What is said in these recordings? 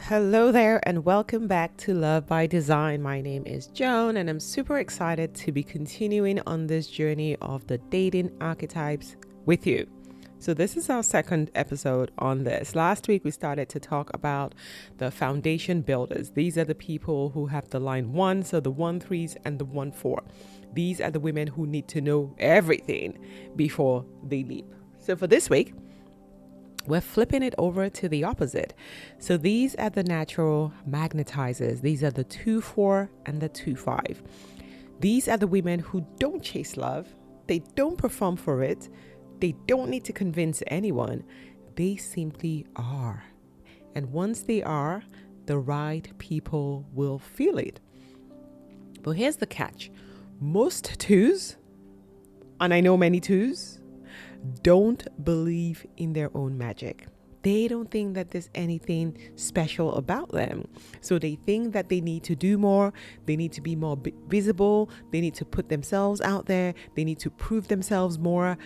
Hello there, and welcome back to Love by Design. My name is Joan, and I'm super excited to be continuing on this journey of the dating archetypes with you. So, this is our second episode on this. Last week, we started to talk about the foundation builders. These are the people who have the line 1, so the 1-3s and the 1-4. These are the women who need to know everything before they leap. So, for this week, we're flipping it over to the opposite. So these are the natural magnetizers. These are the 2-4 and the 2-5. These are the women who don't chase love. They don't perform for it. They don't need to convince anyone. They simply are. And once they are, the right people will feel it. But here's the catch. Most 2s, and I know many 2s, don't believe in their own magic. They don't think that there's anything special about them. So they think that they need to do more. They need to be more visible. They need to put themselves out there. They need to prove themselves more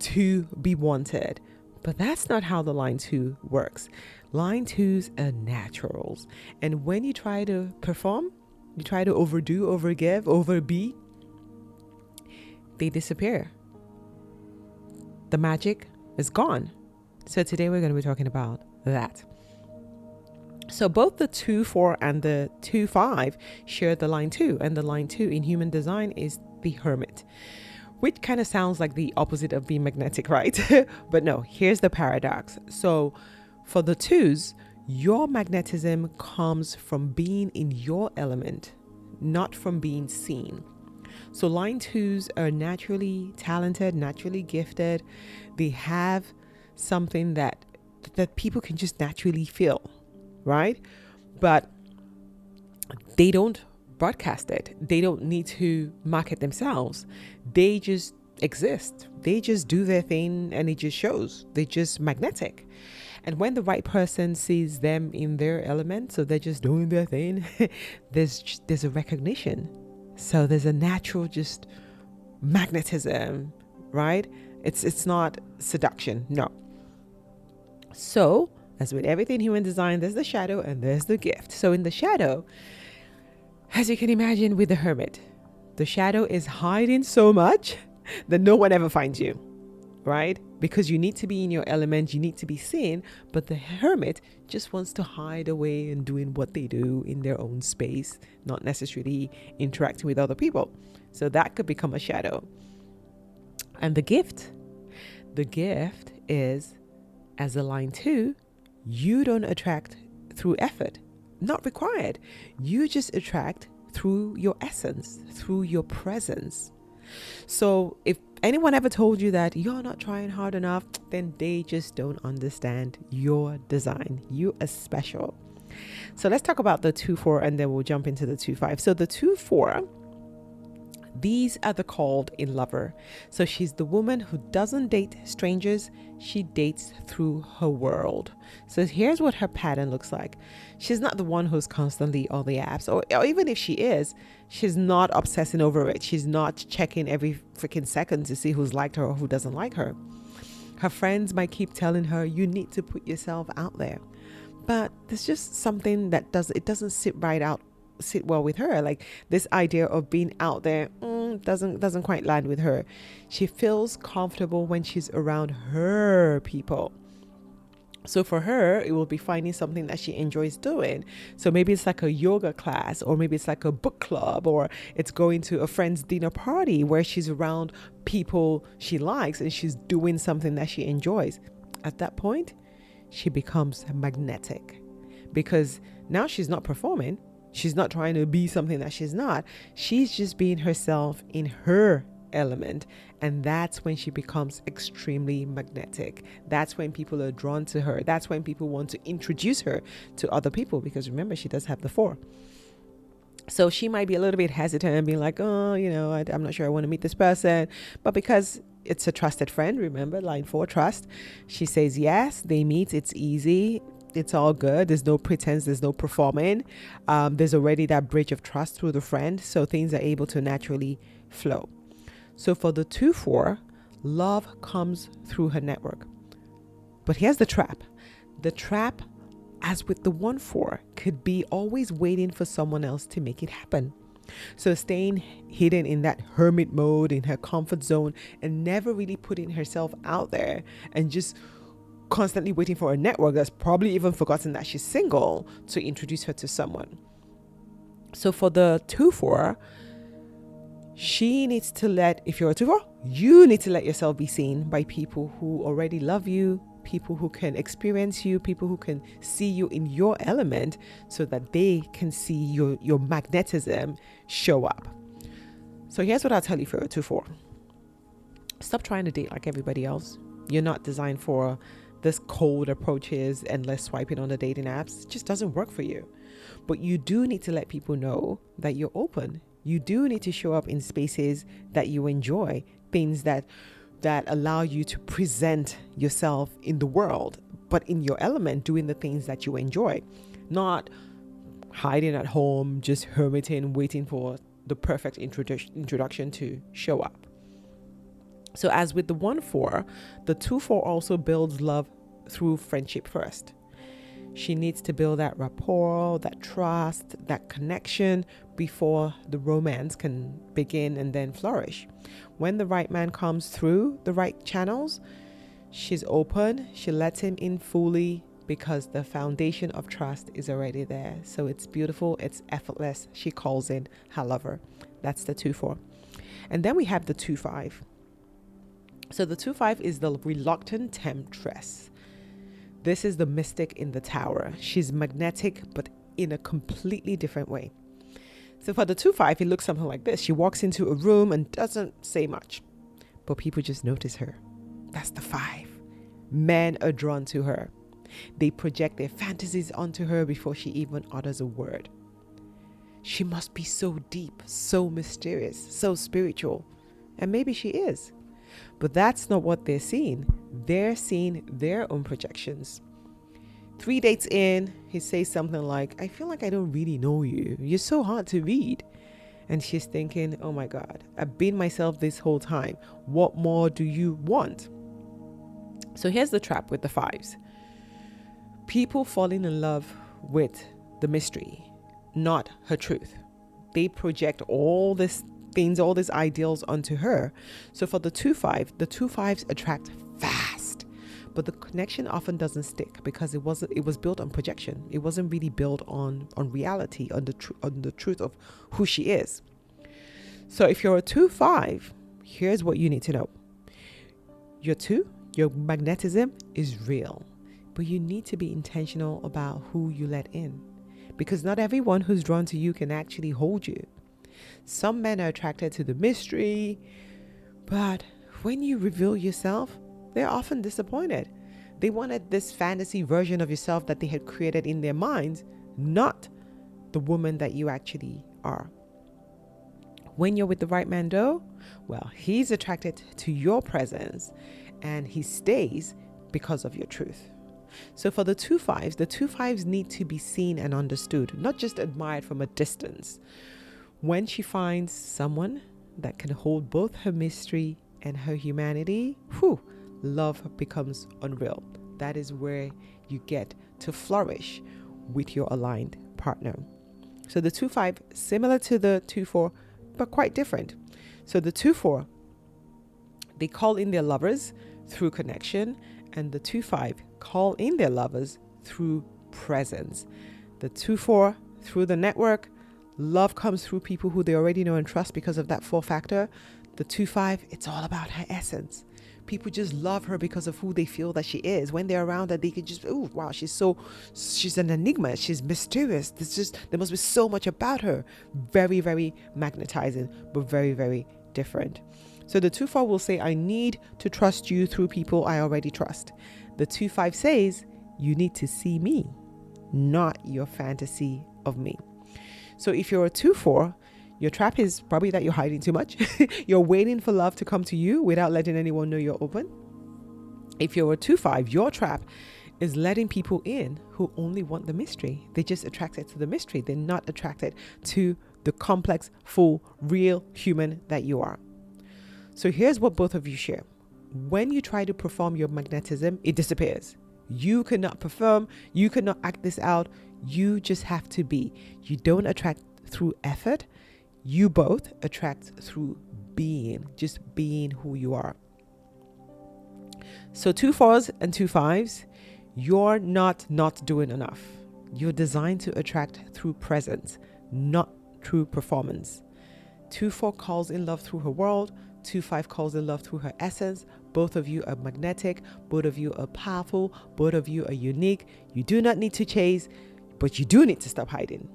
to be wanted. But that's not how the line 2 works. Line 2s are naturals. And when you try to perform, you try to overdo, overgive, overbe, they disappear. The magic is gone. So today we're going to be talking about that. So both the 2-4 and the 2-5 share the line 2, and the line 2 in human design is the hermit, which kind of sounds like the opposite of being magnetic, right? But no, here's the paradox. So for the 2s, your magnetism comes from being in your element, not from being seen. So line 2s are naturally talented, naturally gifted. They have something that people can just naturally feel, right? But they don't broadcast it. They don't need to market themselves. They just exist. They just do their thing and it just shows. They're just magnetic. And when the right person sees them in their element, so they're just doing their thing, there's a recognition. So there's a natural just magnetism, right? It's not seduction, no. So as with everything human design, there's the shadow and there's the gift. So in the shadow, as you can imagine with the hermit, the shadow is hiding so much that no one ever finds you, right? Because you need to be in your element, you need to be seen, but the hermit just wants to hide away and doing what they do in their own space, not necessarily interacting with other people. So that could become a shadow. And the gift is, as a line 2, you don't attract through effort, not required. You just attract through your essence, through your presence. So if anyone ever told you that you're not trying hard enough, then they just don't understand your design. You are special. So let's talk about the 2-4 and then we'll jump into the 2-5. So the 2-4, these are the called in lover. So she's the woman who doesn't date strangers. She dates through her world. So here's what her pattern looks like. She's not the one who's constantly on the apps, or even if she is, she's not obsessing over it. She's not checking every freaking second to see who's liked her or who doesn't like her. Her friends might keep telling her, you need to put yourself out there. But there's just something that doesn't sit well with her. Like this idea of being out there doesn't quite land with her. She feels comfortable when she's around her people. So for her, it will be finding something that she enjoys doing. So maybe it's like a yoga class, or maybe it's like a book club, or it's going to a friend's dinner party where she's around people she likes and she's doing something that she enjoys. At that point, she becomes magnetic, because now she's not performing. She's not trying to be something that she's not. She's just being herself in her element. And that's when she becomes extremely magnetic. That's when people are drawn to her. That's when people want to introduce her to other people, because remember, she does have the 4. So she might be a little bit hesitant and be like, oh, I'm not sure I want to meet this person. But because it's a trusted friend, remember, line 4, trust, she says yes, they meet, it's easy. It's all good. There's no pretense. There's no performing. There's already that bridge of trust through the friend. So things are able to naturally flow. So for the 2-4, love comes through her network. But here's the trap. The trap as with the 1-4, could be always waiting for someone else to make it happen. So staying hidden in that hermit mode, in her comfort zone, and never really putting herself out there, and just constantly waiting for a network that's probably even forgotten that she's single to introduce her to someone. So for the 2-4, she needs to if you're a 2-4, you need to let yourself be seen by people who already love you, people who can experience you, people who can see you in your element, so that they can see your magnetism show up. So here's what I'll tell you for a 2-4. Stop trying to date like everybody else. You're not designed for this cold approaches, endless swiping on the dating apps. It just doesn't work for you. But you do need to let people know that you're open. You do need to show up in spaces that you enjoy, things that allow you to present yourself in the world, but in your element, doing the things that you enjoy, not hiding at home, just hermiting, waiting for the perfect introduction to show up. So as with the 1-4, the 2-4 also builds love through friendship first. She needs to build that rapport, that trust, that connection before the romance can begin and then flourish. When the right man comes through the right channels, she's open, she lets him in fully, because the foundation of trust is already there. So it's beautiful, it's effortless. She calls in her lover. That's the 2-4. And then we have the 2-5. So the 2-5 is the reluctant temptress. This is the mystic in the tower. She's magnetic, but in a completely different way. So for the 2-5, it looks something like this. She walks into a room and doesn't say much, but people just notice her. That's the 5. Men are drawn to her. They project their fantasies onto her before she even utters a word. She must be so deep, so mysterious, so spiritual. And maybe she is. But that's not what they're seeing. They're seeing their own projections. 3 dates in, he says something like, I feel like I don't really know you. You're so hard to read. And she's thinking, oh my God, I've been myself this whole time. What more do you want? So here's the trap with the 5s. People falling in love with the mystery, not her truth. They project all these things, all these ideals onto her. So for the 2-5, the 2-5s attract fast, but the connection often doesn't stick because it was built on projection. It wasn't really built on reality, on the truth of who she is. So if you're a 2-5, here's what you need to know. Your magnetism is real, but you need to be intentional about who you let in, because not everyone who's drawn to you can actually hold you. Some men are attracted to the mystery, but when you reveal yourself, they're often disappointed. They wanted this fantasy version of yourself that they had created in their minds, not the woman that you actually are. When you're with the right man though, well, he's attracted to your presence and he stays because of your truth. So for the 2-5s need to be seen and understood, not just admired from a distance. When she finds someone that can hold both her mystery and her humanity, love becomes unreal. That is where you get to flourish with your aligned partner. So the 2-5, similar to the 2-4, but quite different. So the 2-4, they call in their lovers through connection, and the 2-5 call in their lovers through presence. The 2-4 through the network. Love comes through people who they already know and trust because of that 4 factor. The 2-5, it's all about her essence. People just love her because of who they feel that she is. When they're around her, they can just, oh, wow, she's an enigma. She's mysterious. There must be so much about her. Very, very magnetizing, but very, very different. So the 2-4 will say, I need to trust you through people I already trust. The 2-5 says, you need to see me, not your fantasy of me. So if you're a 2-4, your trap is probably that you're hiding too much. You're waiting for love to come to you without letting anyone know you're open. If you're a 2-5, your trap is letting people in who only want the mystery. They're just attracted to the mystery. They're not attracted to the complex, full, real human that you are. So here's what both of you share. When you try to perform your magnetism, it disappears. You cannot perform. You cannot act this out. You just have to be. You don't attract through effort. You both attract through being, just being who you are. So 2 4s and 2 5s, you're not doing enough. You're designed to attract through presence, not through performance. 2 4 calls in love through her world. 2 5 calls in love through her essence. Both of you are magnetic. Both of you are powerful. Both of you are unique. You do not need to chase, but you do need to stop hiding.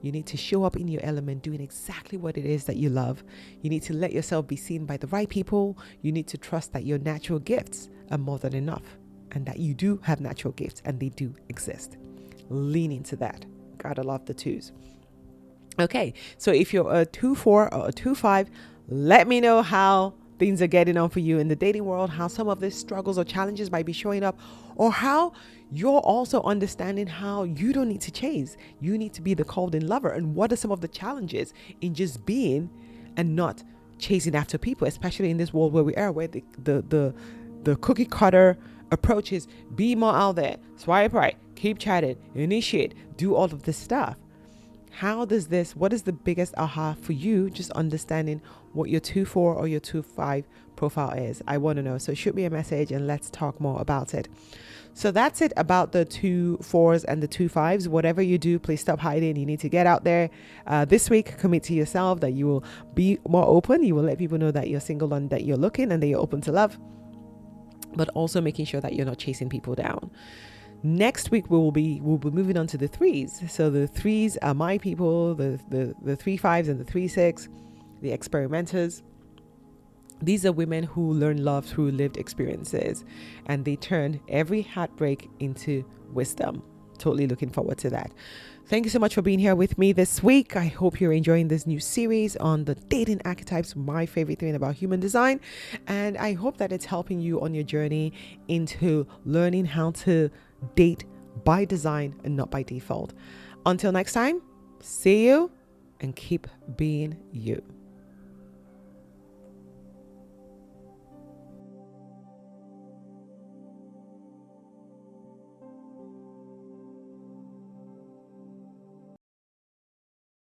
You need to show up in your element, doing exactly what it is that you love. You need to let yourself be seen by the right people. You need to trust that your natural gifts are more than enough, and that you do have natural gifts and they do exist. Lean into that. Gotta love the 2s. Okay, so if you're a 2 4 or a 2 5, let me know how things are getting on for you in the dating world, how some of these struggles or challenges might be showing up, or how you're also understanding how you don't need to chase. You need to be the called in lover. And what are some of the challenges in just being and not chasing after people, especially in this world where we are, where the cookie cutter approach is be more out there, swipe right, keep chatting, initiate, do all of this stuff. What is the biggest aha for you, just understanding what your 2 4 or your 2 5 profile is? I want to know. So shoot me a message and let's talk more about it. So that's it about the 2 4s and the 2 5s. Whatever you do, please stop hiding. You need to get out there. This week, commit to yourself that you will be more open. You will let people know that you're single and that you're looking and that you're open to love, but also making sure that you're not chasing people down. Next week we'll be moving on to the 3s. So the 3s are my people, the 3 5s and the 3 6, the experimenters. These are women who learn love through lived experiences, and they turn every heartbreak into wisdom. Totally looking forward to that. Thank you so much for being here with me this week. I hope you're enjoying this new series on the dating archetypes, my favorite thing about human design. And I hope that it's helping you on your journey into learning how to date by design and not by default. Until next time, see you and keep being you.